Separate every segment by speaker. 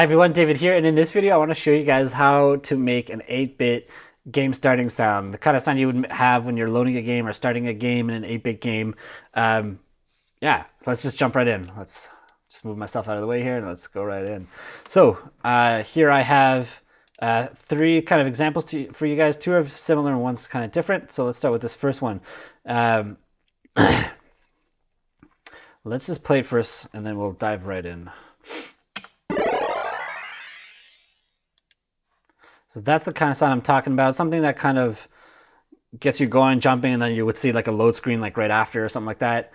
Speaker 1: Hi everyone, David here, and in this video I want to show you guys how to make an 8-bit game starting sound. The kind of sound you would have when you're loading a game or starting a game in an 8-bit game. Yeah, so let's just jump right in. Let's just move myself out of the way here and let's go right in. So here I have three kind of examples for you guys. Two are similar and one's kind of different. So let's start with this first one. Let's just play it first and then we'll dive right in. So that's the kind of sound I'm talking about. Something that kind of gets you going, jumping, and then you would see like a load screen like right after or something like that.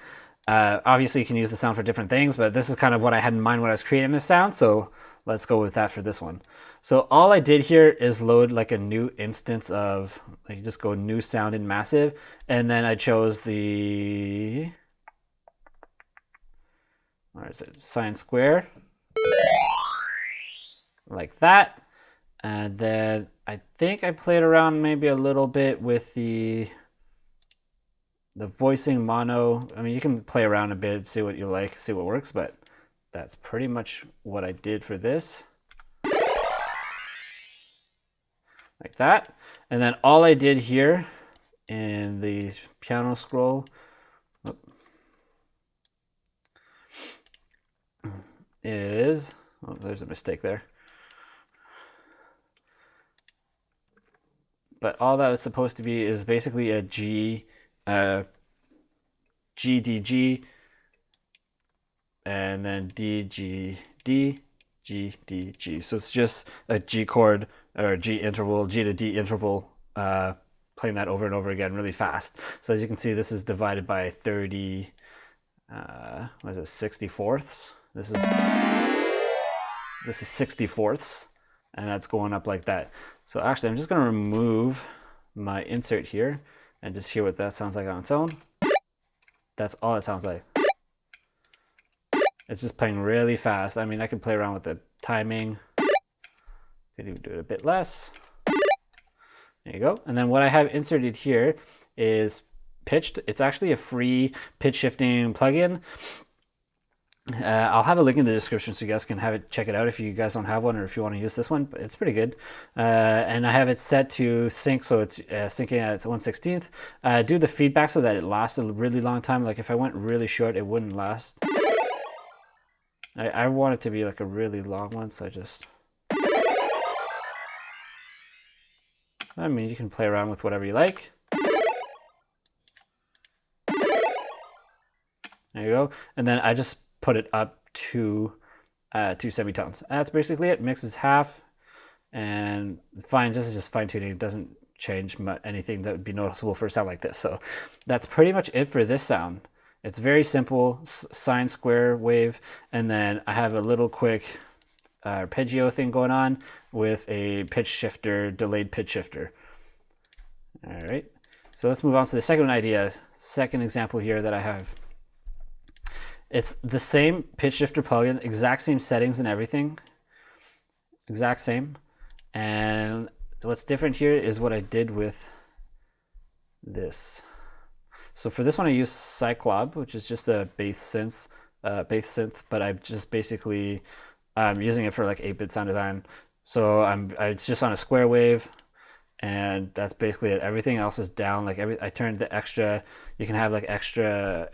Speaker 1: Obviously, you can use the sound for different things, but this is kind of what I had in mind when I was creating this sound. So let's go with that for this one. So all I did here is load like a new instance of, like, just go new sound in massive. And then I chose the, where is it? Sine square. Like that. And then I think I played around maybe a little bit with the voicing mono. I mean, you can play around a bit, see what you like, see what works, but that's pretty much what I did for this. Like that. And then all I did here in the piano scroll is, oh, there's a mistake there. But all that was supposed to be is basically a G, G, D, G, and then D, G, D, G, D, G. So it's just a G chord or G interval, G to D interval, playing that over and over again really fast. So as you can see, this is divided by 30, what is it, 64ths? This is 64ths. And that's going up like that. So actually, I'm just going to remove my insert here and just hear what that sounds like on its own. That's all it sounds like. It's just playing really fast. I mean, I can play around with the timing. Could even do it a bit less. There you go. And then what I have inserted here is pitched. It's actually a free pitch shifting plugin. I'll have a link in the description so you guys can have it, check it out if you guys don't have one or if you want to use this one, but it's pretty good. And I have it set to sync, so it's syncing at 1/16. Do the feedback so that it lasts a really long time. Like if I went really short, it wouldn't last. I want it to be like a really long one, so I mean, you can play around with whatever you like. There you go. And then I just put it up to 2 semitones. That's basically it. Mixes half, and fine. This is just fine tuning. It doesn't change anything that would be noticeable for a sound like this. So that's pretty much it for this sound. It's very simple, sine square wave, and then I have a little quick arpeggio thing going on with a pitch shifter, delayed pitch shifter. All right. So let's move on to the second idea, second example here that I have. It's the same pitch shifter plugin, exact same settings and everything, exact same. And what's different here is what I did with this. So for this one, I use Cyclop, which is just a bass synth, but I'm just basically using it for like 8-bit sound design. So it's just on a square wave. And that's basically it. Everything else is down. Like I turned the extra. You can have like an extra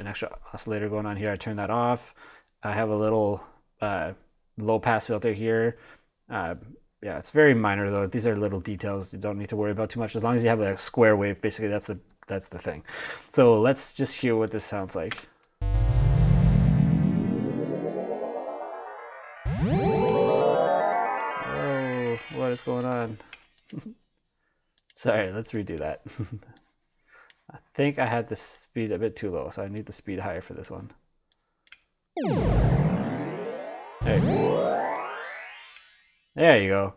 Speaker 1: oscillator going on here. I turned that off. I have a little low pass filter here. Yeah, it's very minor though. These are little details you don't need to worry about too much. As long as you have a square wave, basically that's the thing. So let's just hear what this sounds like. Oh, what is going on? Sorry, let's redo that. I think I had the speed a bit too low, so I need the speed higher for this one. There you go.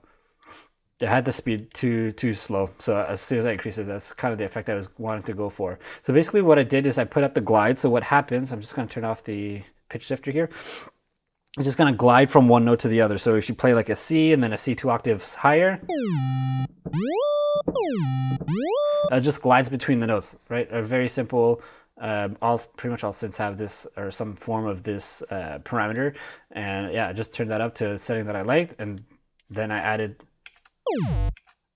Speaker 1: I had the speed too slow, so as soon as I increase it, that's kind of the effect I was wanting to go for. So basically what I did is I put up the glide. So what happens, I'm just going to turn off the pitch shifter here. It's just going to glide from one note to the other. So if you play like a C and then a C 2 octaves higher, it just glides between the notes, right? A very simple Pretty much all synths have this or some form of this parameter, and yeah, I just turned that up to a setting that I liked, and then I added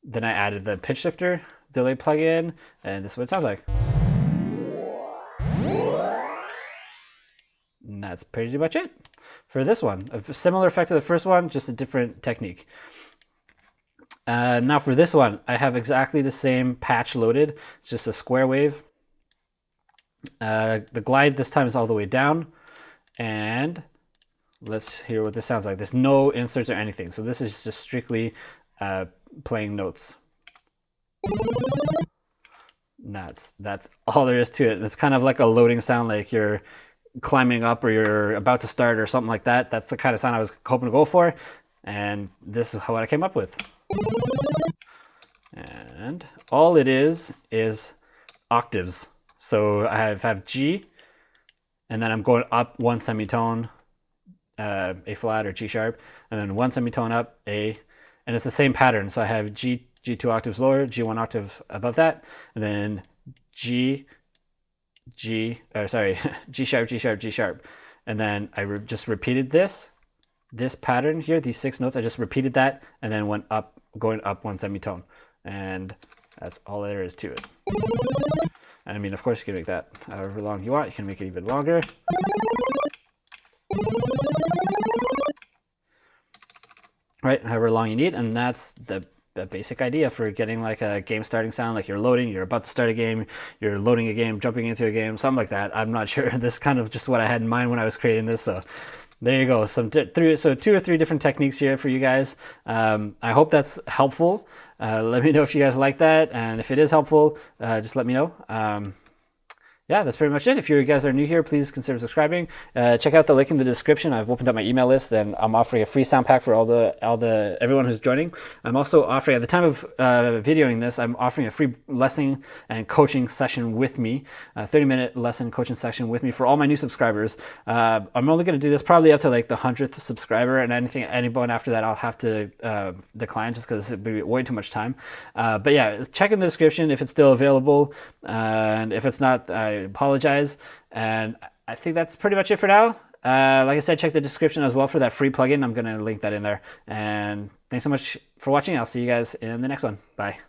Speaker 1: the pitch shifter delay plugin, and this is what it sounds like. And that's pretty much it for this one. A similar effect to the first one, just a different technique. Now for this one, I have exactly the same patch loaded. It's just a square wave. The glide this time is all the way down, and let's hear what this sounds like. There's no inserts or anything, so this is just strictly playing notes. And that's all there is to it. It's kind of like a loading sound, like you're climbing up or you're about to start or something like that. That's the kind of sound I was hoping to go for, and this is what I came up with. And all it is octaves. So I have G, and then I'm going up one semitone, A flat or G sharp, and then one semitone up, A, and it's the same pattern. So I have G 2 octaves lower, G 1 octave above that, and then G sharp, G sharp, G sharp, and then I just repeated this pattern here, these 6 notes. I just repeated that, and then went up, going up one semitone, and that's all there is to it. And I mean, of course, you can make that however long you want. You can make it even longer. Right, however long you need, and that's the basic idea for getting like a game starting sound, like you're loading, you're about to start a game, you're loading a game, jumping into a game, something like that. I'm not sure. This is kind of just what I had in mind when I was creating this. So there you go. So 2 or 3 different techniques here for you guys. I hope that's helpful. Let me know if you guys like that, and if it is helpful, just let me know. Yeah, that's pretty much it. If you guys are new here, please consider subscribing. Check out the link in the description. I've opened up my email list, and I'm offering a free sound pack for everyone who's joining. I'm also offering, at the time of videoing this, I'm offering a free lesson and coaching session with me, a 30-minute lesson coaching session with me for all my new subscribers. I'm only going to do this probably up to like the 100th subscriber, and anyone after that I'll have to decline just because it'd be way too much time. But yeah, check in the description if it's still available, and if it's not, I apologize. And I think that's pretty much it for now. Like I said, check the description as well for that free plugin. I'm going to link that in there. And thanks so much for watching. I'll see you guys in the next one. Bye.